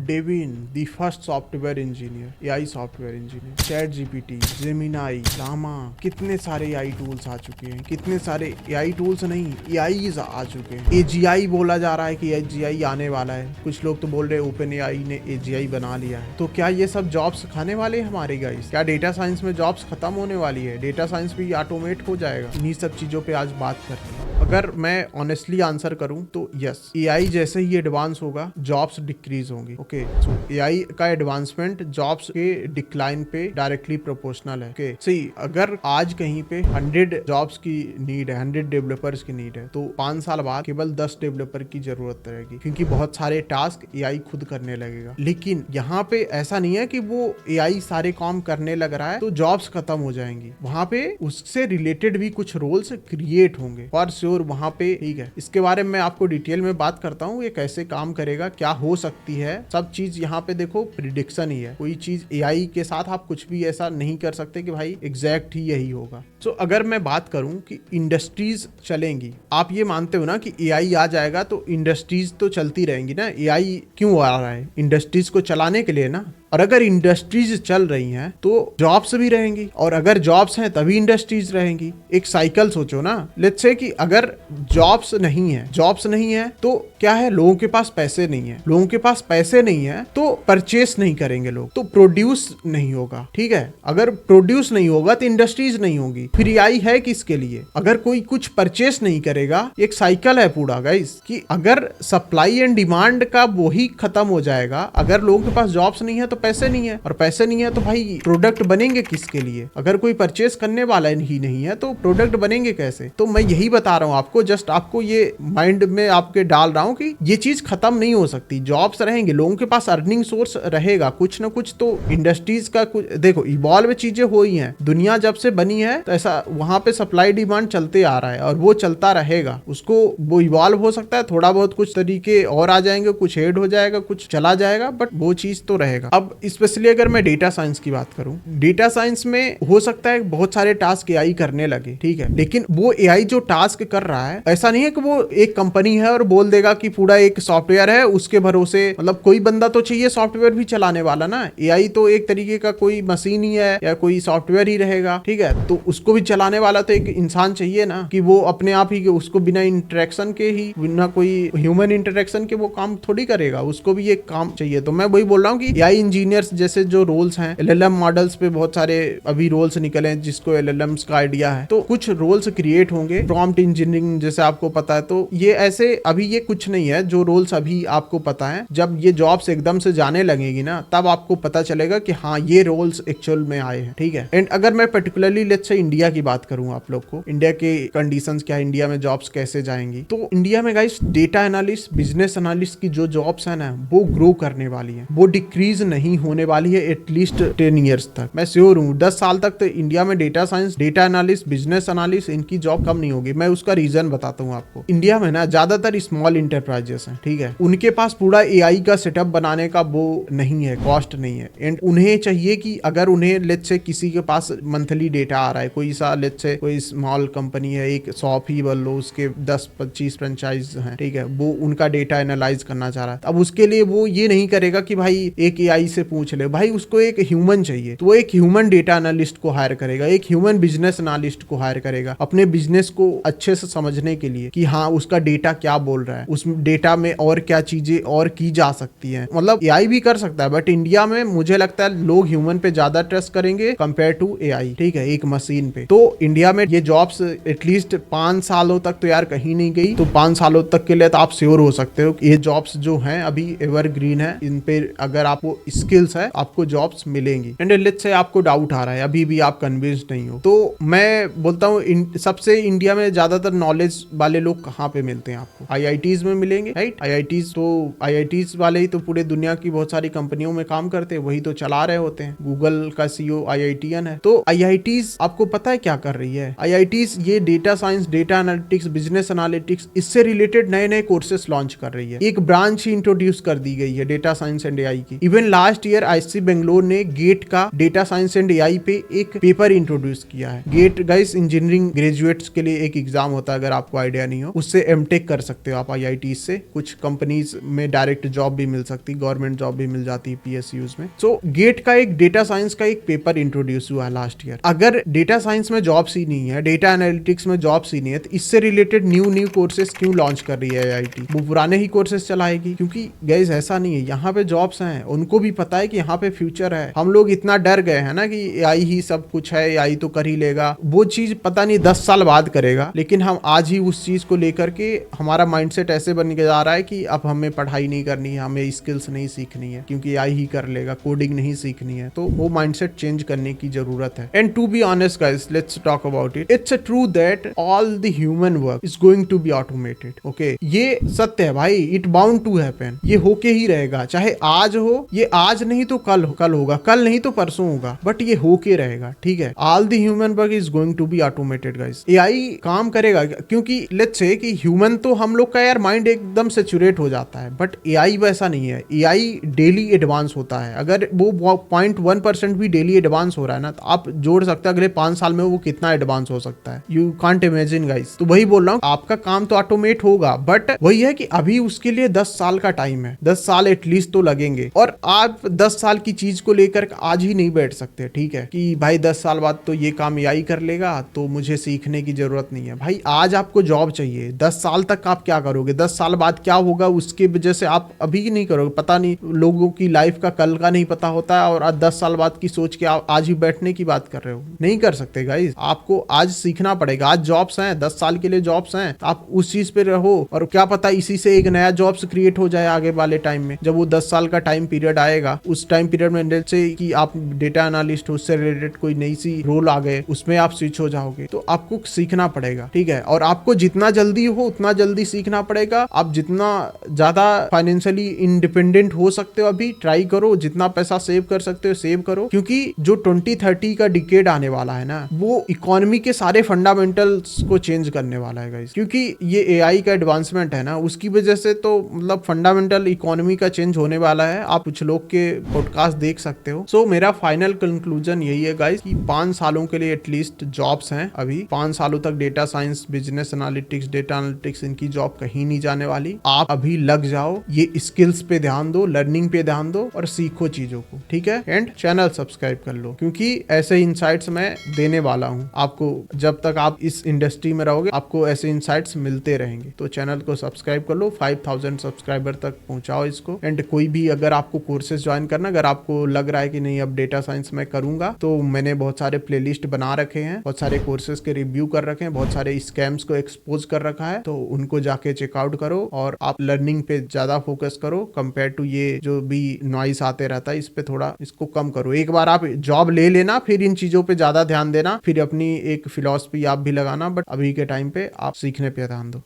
Devine the first software engineer, AI software engineer, chat GPT, Gemini, Llama, कितने सारे AI tools आ चुके हैं, कितने सारे एआई टूल्स नहीं एआईज आ चुके हैं। एजीआई बोला जा रहा है कि एजीआई आने वाला है, कुछ लोग तो बोल रहे हैं ओपन एआई ने एजीआई बना लिया है। तो क्या ये सब जॉब्स खाने वाले हैं हमारे गाइस? क्या डेटा साइंस में जॉब्स खत्म होने वाली है? डेटा साइंस भी ऑटोमेट हो जाएगा? इन्हीं सब चीजों पे आज बात करते हैं। अगर मैं ऑनेस्टली आंसर करूं तो यस, एआई जैसे ही एडवांस होगा जॉब्स डिक्रीज होंगी। ओके, सो एआई का एडवांसमेंट जॉब्स के डिक्लाइन पे डायरेक्टली प्रोपोर्शनल है। ओके, सी अगर आज कहीं पे 100 जॉब्स की नीड है, 100 डेवलपर्स की नीड है, तो 5 साल बाद केवल 10 डेवलपर की जरूरत रहेगी, क्योंकि बहुत सारे टास्क एआई खुद करने लगेगा। लेकिन यहाँ पे ऐसा नहीं है कि वो एआई सारे काम करने लग रहा है तो जॉब्स खत्म हो जाएंगी। वहां पे उससे रिलेटेड भी कुछ रोल्स क्रिएट होंगे फॉर श्योर वहां पे, ठीक है। इसके बारे में मैं आपको डिटेल में बात करता हूँ, ये कैसे काम करेगा, क्या हो सकती है, सब चीज यहाँ पे देखो प्रिडिक्शन ही है। कोई चीज एआई के साथ आप कुछ भी ऐसा नहीं कर सकते कि भाई एग्जैक्ट ही यही होगा। सो अगर मैं बात करूं कि इंडस्ट्रीज चलेंगी, आप ये मानते हो ना कि एआई आ जाएगा तो इंडस्ट्रीज तो चलती रहेंगी ना। एआई क्यों आ रहा है? इंडस्ट्रीज को चलाने के लिए ना। और अगर इंडस्ट्रीज चल रही हैं तो जॉब्स भी रहेंगी, और अगर जॉब्स हैं तभी इंडस्ट्रीज रहेंगी। एक साइकिल सोचो ना, लेट्स से कि अगर जॉब्स नहीं है तो क्या है, लोगों के पास पैसे नहीं है, लोगों के पास पैसे नहीं है तो परचेस नहीं करेंगे लोग, तो प्रोड्यूस नहीं होगा। ठीक है, अगर प्रोड्यूस नहीं होगा तो इंडस्ट्रीज नहीं होगी। फिर एआई है किसके लिए? अगर कोई कुछ परचेस नहीं करेगा, एक साइकिल है पूरा गाइस, कि अगर सप्लाई एंड डिमांड का वही खत्म हो जाएगा। अगर लोगों के पास जॉब्स नहीं है तो पैसे नहीं है, और पैसे नहीं है तो भाई प्रोडक्ट बनेंगे किसके लिए? अगर कोई परचेस करने वाला ही नहीं है तो प्रोडक्ट बनेंगे कैसे? तो मैं यही बता रहा हूँ आपको, जस्ट आपको ये माइंड में आपके डाल रहा हूँ कि ये चीज खत्म नहीं हो सकती। जॉब्स रहेंगे, लोगों के पास अर्निंग सोर्स रहेगा, कुछ ना कुछ तो इंडस्ट्रीज का कुछ देखो इवॉल्व चीजें हो ही हैं। दुनिया जब से बनी है तो ऐसा वहां पे सप्लाई डिमांड चलते आ रहा है और वो चलता रहेगा। उसको वो इवॉल्व हो सकता है, थोड़ा बहुत कुछ तरीके और आ जाएंगे, कुछ ऐड हो जाएगा, कुछ चला जाएगा, बट वो चीज तो रहेगा। अब स्पेशली अगर मैं डेटा साइंस की बात करूं, डेटा साइंस में हो सकता है बहुत सारे टास्क एआई करने लगे, ठीक है, लेकिन वो एआई जो टास्क कर रहा है, ऐसा नहीं है कि वो एक कंपनी है और बोल देगा कि पूरा एक सॉफ्टवेयर है उसके भरोसे, मतलब कोई बंदा तो चाहिए सॉफ्टवेयर भी चलाने वाला ना। एआई तो एक तरीके का कोई मशीन ही है या कोई सॉफ्टवेयर ही रहेगा, ठीक है, तो उसको भी चलाने वाला तो एक इंसान चाहिए ना, कि वो अपने आप ही उसको बिना इंटरेक्शन के ही, बिना कोई ह्यूमन इंटरेक्शन के वो काम थोड़ी करेगा, उसको भी एक काम चाहिए। तो मैं वही बोल रहा हूँ कि एआई इंजीनियर्स जैसे जो रोल्स हैं, एलएलएम मॉडल्स पे बहुत सारे अभी रोल्स निकले हैं जिसको एलएलएम्स का आइडिया है, तो कुछ रोल्स क्रिएट होंगे। प्रॉम्प्ट इंजीनियरिंग जैसे आपको पता है, तो ये ऐसे अभी ये कुछ नहीं है जो रोल्स अभी आपको पता है। जब ये जॉब्स एकदम से जाने लगेगी ना, तब आपको पता चलेगा कि हाँ ये रोल्स एक्चुअल में आए हैं, ठीक है। एंड अगर मैं पर्टिकुलरली लेट्स से इंडिया की बात करूं आप लोग को, इंडिया के कंडीशंस क्या है, इंडिया में जॉब्स कैसे जाएंगी, तो इंडिया में guys data analyst, business analyst की जो जॉब्स है ना, वो ग्रो करने वाली है, वो डिक्रीज नहीं होने वाली है एटलीस्ट 10 ईयर्स तक। मैं श्योर हूँ 10 साल तक तो इंडिया में data science, data analyst, business analyst, इनकी जॉब कम नहीं होगी। मैं उसका रीजन बताता हूँ आपको। इंडिया में ना ज्यादातर स्मॉल इंटरप्राइजेस हैं, ठीक है, उनके पास पूरा एआई का सेटअप बनाने का वो नहीं है, कॉस्ट नहीं है। एंड उन्हें चाहिए कि अगर उन्हें लेट्स से किसी के पास मंथली डेटा आ रहा है, कोई सा लेट्स से कोई स्मॉल कंपनी है, एक शॉप ही बोल लो, उसके 10-25 फ्रेंचाइज हैं, ठीक है, वो उनका डेटा एनालाइज करना चाह रहा है। अब उसके लिए वो ये नहीं करेगा कि भाई एक एआई से पूछ ले, भाई उसको एक ह्यूमन चाहिए, तो वो एक ह्यूमन डेटा एनालिस्ट को हायर करेगा, एक ह्यूमन बिजनेस एनालिस्ट को हायर करेगा, अपने बिजनेस को अच्छे से समझने के लिए कि हाँ उसका डेटा क्या बोल रहा है, उस डेटा में और क्या चीजें और की जा सकती हैं। मतलब एआई भी कर सकता है, बट इंडिया में मुझे लगता है लोग ह्यूमन पे ज्यादा ट्रस्ट करेंगे कंपेयर टू एआई, ठीक है, एक मशीन पे। तो इंडिया में ये जॉब्स एटलीस्ट 5 सालों तक तो यार कहीं नहीं गई, तो 5 सालों तक के लिए तो आप श्योर हो सकते हो कि ये जॉब्स जो हैं अभी एवरग्रीन है, इन पे अगर आपको स्किल्स है आपको जॉब्स मिलेंगी। एंड लेट्स से आपको डाउट आ रहा है, अभी भी आप कन्विंस्ड नहीं हो, तो मैं बोलता हूँ सबसे इंडिया में ज्यादातर नॉलेज वाले लोग कहाँ पे मिलते हैं आपको? आईआईटीज में मिलेंगे, राइट। आईआईटीज तो आईआईटीज वाले ही तो पूरे दुनिया की बहुत सारी कंपनियों में काम करते हैं, वही तो चला रहे होते हैं। गूगल का सीईओ आईआईटीएन है। तो आईआईटीज आपको पता है क्या कर रही है? आईआईटीज ये data science, data analytics, business analytics, इससे रिलेटेड नए नए कोर्सेस लॉन्च कर रही है। एक ब्रांच ही इंट्रोड्यूस कर दी गई है डेटा साइंस एंड एआई की। Even last last year IIT Bangalore ने गेट का डेटा साइंस एंड एआई पे एक पेपर इंट्रोड्यूस किया है। गेट गाइस इंजीनियरिंग ग्रेजुएट्स के लिए एक एग्जाम होता है, अगर आपको आइडिया नहीं हो। उससे एमटेक कर सकते हो आप आईआईटी से। कुछ कंपनीज में डायरेक्ट जॉब भी मिल सकती, गवर्नमेंट जॉब भी मिल जाती है पीएसयूज में। सो गेट का एक डेटा साइंस का एक पेपर इंट्रोड्यूस हुआ है लास्ट ईयर। अगर डेटा साइंस में जॉब्स ही नहीं है, डेटा एनालिटिक्स में जॉब्स ही नहीं है, तो इससे रिलेटेड न्यू कोर्सेज क्यों लॉन्च कर रही है आईआईटी? वो पुराने ही कोर्सेज चलाएगी, क्योंकि गाइस ऐसा नहीं है, यहाँ पे जॉब्स हैं, उनको भी पता है कि यहाँ पे फ्यूचर है। हम लोग इतना डर गए हैं ना कि एआई ही सब कुछ है, एआई तो कर ही लेगा। वो चीज पता नहीं 10 साल बाद करेगा, लेकिन हम आज ही उस चीज को लेकर के हमारा माइंडसेट ऐसे बन के जा रहा है कि अब हमें पढ़ाई नहीं करनी है, हमें स्किल्स नहीं सीखनी है, क्योंकि एआई ही कर लेगा, कोडिंग नहीं सीखनी है। तो वो माइंडसेट चेंज करने की जरूरत है। And to be honest guys, let's talk about it. It's a true that all the human work is going to be automated. Okay, ये सत्य है भाई, इट बाउंड टू हैपन। ये होके ही रहेगा, चाहे आज हो, ये आज नहीं तो कल होगा, कल नहीं तो परसों होगा, बट ये होके रहेगा। ठीक है, all the human work is going to be automated guys. AI काम करेगा, क्योंकि लेट्स से कि ह्यूमन तो हम लोग का यार माइंड एकदम सेचुरेट हो जाता है, बट एआई वैसा नहीं है। एआई डेली एडवांस होता है। अगर वो 0.1% भी डेली एडवांस हो रहा है ना, तो आप जोड़ सकते हैं अगले 5 साल में वो कितना एडवांस हो सकता है। You can't imagine guys. तो वही बोल रहा हूँ, आपका काम तो ऑटोमेट होगा, बट वही है कि अभी उसके लिए 10 साल का टाइम है। 10 साल एटलीस्ट तो लगेंगे, और आप 10 साल की चीज को लेकर आज ही नहीं बैठ सकते। ठीक है, कि भाई 10 साल बाद तो ये काम एआई कर लेगा, तो मुझे सीखने की जरूरत नहीं है। भाई आज आपको जॉब चाहिए, 10 साल तक आप क्या करोगे? 10 साल बाद क्या होगा उसके वजह से आप अभी नहीं करोगे। पता नहीं, लोगों की लाइफ का कल का नहीं पता होता है, और आज 10 साल बाद की सोच के आप आज ही बैठने की बात कर रहे हो। नहीं कर सकते गाइस, आपको आज सीखना पड़ेगा। आज जॉब्स हैं, 10 साल के लिए जॉब्स हैं, आप उस चीज पे रहो, और क्या पता इसी से एक नया जॉब्स क्रिएट हो जाए आगे वाले टाइम में। जब वो 10 साल का टाइम पीरियड आएगा, उस टाइम पीरियड में जैसे कि आप डेटा एनालिस्ट, उससे रिलेटेड कोई नई सी रोल आ गए, उसमें आप स्विच हो जाओगे। तो आपको सीखना पड़ेगा। ठीक है, और आपको जितना जल्दी हो उतना जल्दी सीखना पड़ेगा। आप जितना ज्यादा फाइनेंशियली इंडिपेंडेंट हो सकते हो अभी ट्राई करो, जितना पैसा सेव कर सकते हो सेव करो, क्योंकि जो 2030 का डिकेड आने वाला है ना, वो इकोनॉमी के सारे फंडामेंटल्स को चेंज करने वाला है गाइस। क्योंकि ये एआई का एडवांसमेंट है ना, उसकी वजह से तो मतलब फंडामेंटल इकोनॉमी का चेंज होने वाला है। आप कुछ लोग के पॉडकास्ट देख सकते हो। सो मेरा फाइनल कंक्लूजन यही है गाइस कि 5 सालों के लिए एटलीस्ट जॉब्स हैं। अभी 5 सालों तक data science, business analytics, data analytics, इनकी जॉब कहीं नहीं जाने वाली। आप अभी लग जाओ, ये स्किल्स पे ध्यान दो, लर्निंग पे ध्यान दो, और सीखो चीजों को। ठीक है, एंड चैनल सब्सक्राइब कर लो, क्योंकि ऐसे इंसाइट्स मैं देने वाला हूँ आपको। जब तक आप इस इंडस्ट्री में रहोगे, आपको ऐसे इंसाइट्स मिलते रहेंगे। तो चैनल को सब्सक्राइब कर लो, 5000 सब्सक्राइबर तक पहुंचाओ इसको। एंड कोई भी अगर आपको कोर्सेज ज्वाइन करना, अगर आपको लग रहा है कि नहीं अब डेटा साइंस में करूंगा, तो मैंने बहुत सारे प्लेलिस्ट बना रखे हैं, बहुत सारे कोर्सेज के रिव्यू कर रखे हैं, बहुत सारे स्कैम्स को एक्सपोज कर रखा है, तो उनको जाके चेकआउट करो, और आप लर्निंग पे ज्यादा फोकस करो कंपेयर टू ये जो भी नॉइस आते रहता है। इस पे थोड़ा इसको कम करो। एक बार आप जॉब ले लेना, फिर इन चीजों पे ज्यादा ध्यान देना, फिर अपनी एक फिलॉसफी आप भी लगाना, बट अभी के टाइम पे आप सीखने पे ध्यान दो।